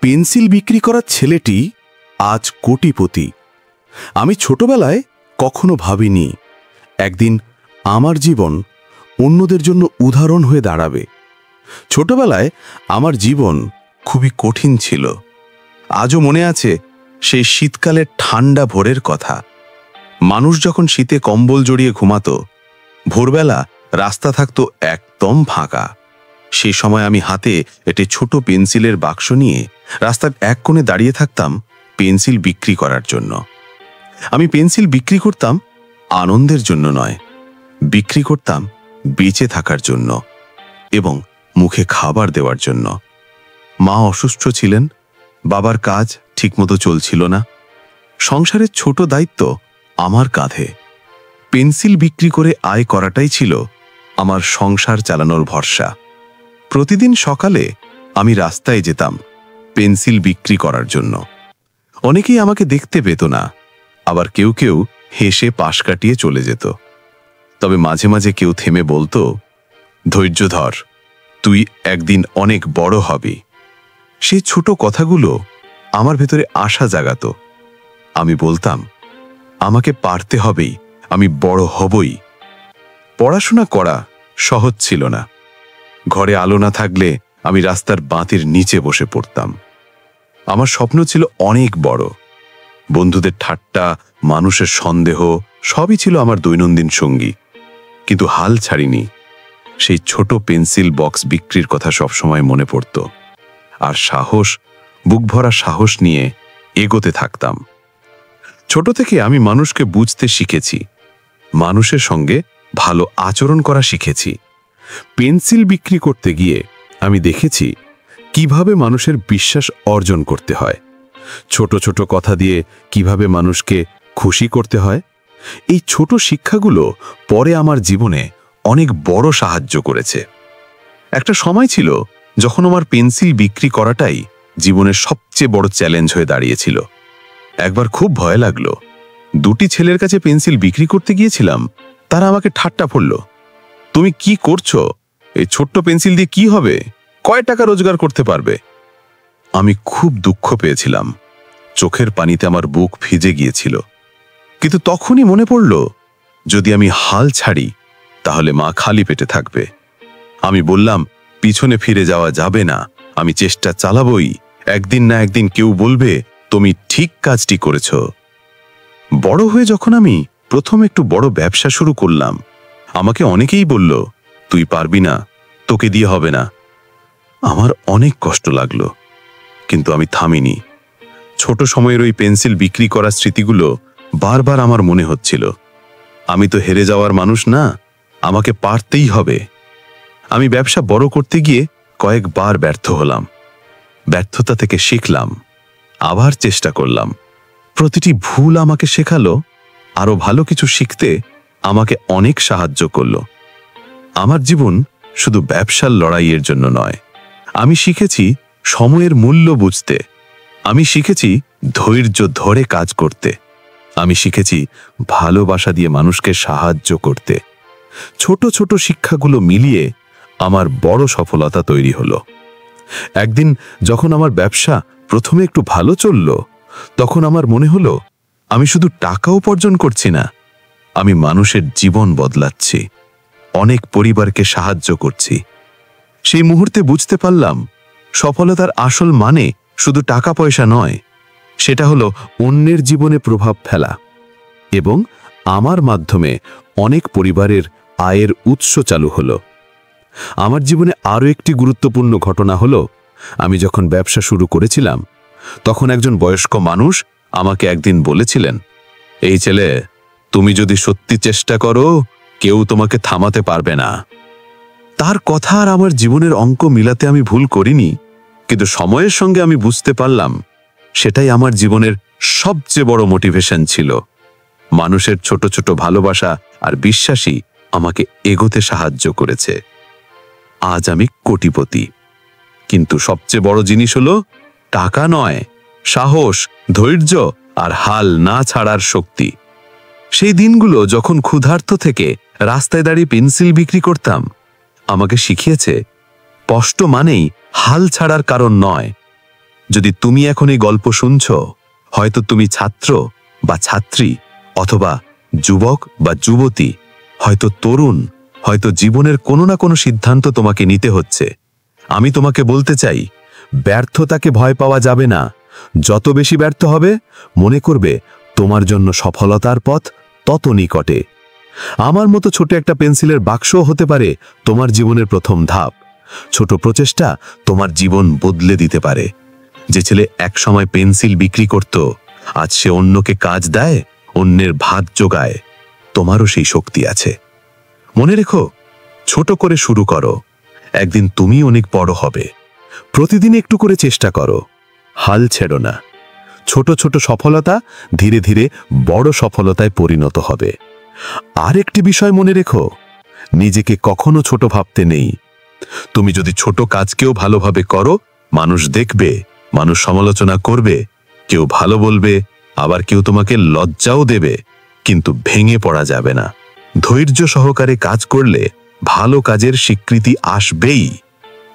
Pencil বিক্রি করা ছেলেটি আজ কোটিপতি। আমি ছোটবেলায় কখনো ভাবিনি একদিন আমার জীবন অন্যদের জন্য উদাহরণ হয়ে দাঁড়াবে। ছোটবেলায় আমার জীবন খুবই কঠিন ছিল। আজও মনে আছে সেই শীতকালের ঠান্ডা ভোরের কথা। মানুষ যখন শীতে কম্বল জড়িয়ে ঘুমাতো, ভোরবেলা রাস্তা থাকতো একদম ফাঁকা। সেই সময় আমি হাতে একটি ছোট পেন্সিলের বাক্স নিয়ে রাস্তার এক কোণে দাঁড়িয়ে থাকতাম পেন্সিল বিক্রি করার জন্য। আমি পেন্সিল বিক্রি করতাম আনন্দের জন্য নয়, বিক্রি করতাম বেঁচে থাকার জন্য এবং মুখে খাবার দেওয়ার জন্য। মা অসুস্থ ছিলেন, বাবার কাজ ঠিকমতো চলছিল না, সংসারের ছোট দায়িত্ব আমার কাঁধে। পেন্সিল বিক্রি করে আয় করাটাই ছিল আমার সংসার চালানোর ভরসা। প্রতিদিন সকালে আমি রাস্তায় যেতাম পেন্সিল বিক্রি করার জন্য। অনেকেই আমাকে দেখতে পেত না, আবার কেউ কেউ হেসে পাশ কাটিয়ে চলে যেত। তবে মাঝে মাঝে কেউ থেমে বলতো, ধৈর্য ধর, তুই একদিন অনেক বড় হবি। সেই ছোট কথাগুলো আমার ভেতরে আশা জাগাতো। আমি বলতাম, আমাকে পারতে হবেই, আমি বড় হবই। পড়াশোনা করা সহজ ছিল না। ঘরে আলো না থাকলে আমি রাস্তার বাতির নিচে বসে পড়তাম। আমার স্বপ্ন ছিল অনেক বড়। বন্ধুদের ঠাট্টা, মানুষের সন্দেহ সবই ছিল আমার দৈনন্দিন সঙ্গী। কিন্তু হাল ছাড়িনি। সেই ছোট পেন্সিল বক্স বিক্রির কথা সবসময় মনে পড়ত। আর সাহস, বুক ভরা সাহস নিয়ে এগোতে থাকতাম। ছোট থেকে আমি মানুষকে বুঝতে শিখেছি, মানুষের সঙ্গে ভালো আচরণ করা শিখেছি। পেন্সিল বিক্রি করতে গিয়ে আমি দেখেছি কিভাবে মানুষের বিশ্বাস অর্জন করতে হয়, ছোট ছোট কথা দিয়ে কিভাবে মানুষকে খুশি করতে হয়। এই ছোট শিক্ষাগুলো পরে আমার জীবনে অনেক বড় সাহায্য করেছে। একটা সময় ছিল যখন আমার পেন্সিল বিক্রি করাটাই জীবনের সবচেয়ে বড় চ্যালেঞ্জ হয়ে দাঁড়িয়েছিল। একবার খুব ভয় লাগলো। দুটি ছেলের কাছে পেন্সিল বিক্রি করতে গিয়েছিলাম, তারা আমাকে ঠাট্টা করল, তুমি কি করছো? এই ছোট্ট পেন্সিল দিয়ে কি হবে? কয় টাকা রোজগার করতে পারবে? আমি খুব দুঃখ পেয়েছিলাম। চোখের পানিতে আমার বুক ভিজে গিয়েছিল। কিন্তু তখনই মনে পড়ল, যদি আমি হাল ছাড়ি তাহলে মা খালি পেটে থাকবে। আমি বললাম, পিছনে ফিরে যাওয়া যাবে না, আমি চেষ্টা চালাবই। একদিন না একদিন কেউ বলবে তুমি ঠিক কাজটি করেছ। বড় হয়ে যখন আমি প্রথম একটু বড় ব্যবসা শুরু করলাম, আমাকে অনেকেই বলল, তুই পারবি না, তোকে দিয়ে হবে না। আমার অনেক কষ্ট লাগলো, কিন্তু আমি থামিনি। ছোট সময়ের ওই পেন্সিল বিক্রি করার স্মৃতিগুলো বারবার আমার মনে হচ্ছিল। আমি তো হেরে যাওয়ার মানুষ না, আমাকে পারতেই হবে। আমি ব্যবসা বড় করতে গিয়ে কয়েকবার ব্যর্থ হলাম। ব্যর্থতা থেকে শিখলাম, আবার চেষ্টা করলাম। প্রতিটি ভুল আমাকে শেখালো, আরো ভালো কিছু শিখতে আমাকে অনেক সাহায্য করলো। আমার জীবন শুধু ব্যবসার লড়াইয়ের জন্য নয়। আমি শিখেছি সময়ের মূল্য বুঝতে, আমি শিখেছি ধৈর্য ধরে কাজ করতে, আমি শিখেছি ভালোবাসা দিয়ে মানুষকে সাহায্য করতে। ছোট ছোট শিক্ষাগুলো মিলিয়ে আমার বড় সফলতা তৈরি হলো। একদিন যখন আমার ব্যবসা প্রথমে একটু ভালো চলল, তখন আমার মনে হলো আমি শুধু টাকা উপার্জন করছি না, আমি মানুষের জীবন বদলাচ্ছি, অনেক পরিবারকে সাহায্য করছি। সেই মুহূর্তে বুঝতে পারলাম, সফলতার আসল মানে শুধু টাকা পয়সা নয়, সেটা হলো অন্যের জীবনে প্রভাব ফেলা এবং আমার মাধ্যমে অনেক পরিবারের আয়ের উৎস চালু হলো। আমার জীবনে আরও একটি গুরুত্বপূর্ণ ঘটনা হলো, আমি যখন ব্যবসা শুরু করেছিলাম, তখন একজন বয়স্ক মানুষ আমাকে একদিন বলেছিলেন, এই ছেলে, তুমি যদি সত্যি চেষ্টা করো, কেউ তোমাকে থামাতে পারবে না। তার কথা আর আমার জীবনের অঙ্ক মিলাতে আমি ভুল করিনি, কিন্তু সময়ের সঙ্গে আমি বুঝতে পারলাম সেটাই আমার জীবনের সবচেয়ে বড় মোটিভেশন ছিল। মানুষের ছোট ছোট ভালোবাসা আর বিশ্বাসই আমাকে এগোতে সাহায্য করেছে। আজ আমি কোটিপতি, কিন্তু সবচেয়ে বড় জিনিস হলো টাকা নয়, সাহস, ধৈর্য আর হাল না ছাড়ার শক্তি। সেই দিনগুলো যখন ক্ষুধার্ত থেকে রাস্তায় দাঁড়িয়ে পেন্সিল বিক্রি করতাম, আমাকে শিখিয়েছে কষ্ট মানেই হাল ছাড়ার কারণ নয়, যদি তুমি এখন এই গল্প শুনছ, হয়তো তুমি ছাত্র বা ছাত্রী, অথবা যুবক বা যুবতী, হয়তো তরুণ, হয়তো জীবনের কোনো না কোনো সিদ্ধান্ত তোমাকে নিতে হচ্ছে। আমি তোমাকে বলতে চাই, ব্যর্থতাকে ভয় পাওয়া যাবে না। যত বেশি ব্যর্থ হবে, মনে করবে তোমার জন্য সফলতার পথ তত নিকটে। আমার মতো ছোট একটা পেন্সিলের বাক্সও হতে পারে তোমার জীবনের প্রথম ধাপ। ছোট প্রচেষ্টা তোমার জীবন বদলে দিতে পারে। যে ছেলে একসময় পেন্সিল বিক্রি করত, আজ সে অন্যকে কাজ দেয়, অন্যের ভাত জোগায়। তোমারও সেই শক্তি আছে। মনে রেখো, ছোট করে শুরু করো, একদিন তুমি অনেক বড় হবে। প্রতিদিন একটু করে চেষ্টা করো, হাল ছেড়ো না। ছোট ছোট সফলতা ধীরে ধীরে বড় সফলতায় পরিণত হবে। আর একটি বিষয় মনে রেখো, নিজেকে কখনো ছোট ভাবতে নেই। তুমি যদি ছোট কাজকেও ভালোভাবে করো, মানুষ দেখবে, মানুষ সমালোচনা করবে, কেউ ভালো বলবে, আবার কেউ তোমাকে লজ্জাও দেবে, কিন্তু ভেঙে পড়া যাবে না। ধৈর্য সহকারে কাজ করলে ভালো কাজের স্বীকৃতি আসবেই।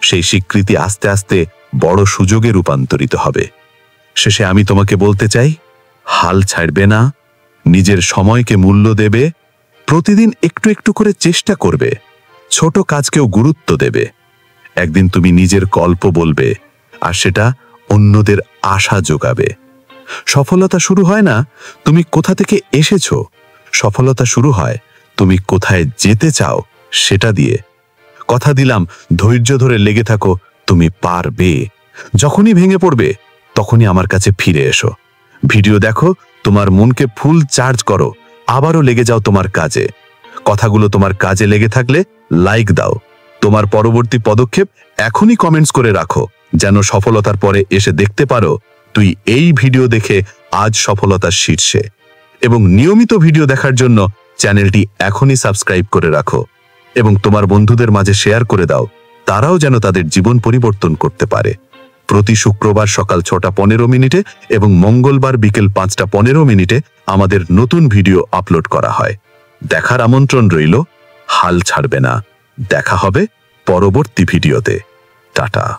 সেই স্বীকৃতি আস্তে আস্তে বড় সুযোগে রূপান্তরিত হবে। শেষে আমি তোমাকে বলতে চাই, হাল ছাড়বে না, নিজের সময়কে মূল্য দেবে, প্রতিদিন একটু একটু করে চেষ্টা করবে, ছোট কাজকেও গুরুত্ব দেবে। একদিন তুমি নিজের গল্প বলবে, আর সেটা অন্যদের আশা যোগাবে। সফলতা শুরু হয় না তুমি কোথা থেকে এসেছো, সফলতা শুরু হয় তুমি কোথায় যেতে চাও সেটা দিয়ে। কথা দিলাম, ধৈর্য ধরে লেগে থাকো, তুমি পারবে। যখনই ভেঙে পড়বে, তখনই আমার কাছে ফিরে এসো। ভিডিও দেখো, তোমার মনকে ফুল চার্জ করো, আবারও লেগে যাও তোমার কাজে। কথাগুলো তোমার কাজে লেগে থাকলে লাইক দাও। তোমার পরবর্তী পদক্ষেপ এখনই কমেন্টস করে রাখো, যেন সফলতার পরে এসে দেখতে পারো তুই এই ভিডিও দেখে আজ সফলতার শীর্ষে। এবং নিয়মিত ভিডিও দেখার জন্য চ্যানেলটি এখনই সাবস্ক্রাইব করে রাখো এবং তোমার বন্ধুদের মাঝে শেয়ার করে দাও, তারাও যেন তাদের জীবন পরিবর্তন করতে পারে। প্রতি শুক্রবার সকাল 6:15 এবং মঙ্গলবার বিকেল 5:15 আমাদের নতুন ভিডিও আপলোড করা হয়। দেখার আমন্ত্রণ রইল। হাল ছাড়বে না। দেখা হবে পরবর্তী ভিডিওতে। টাটা।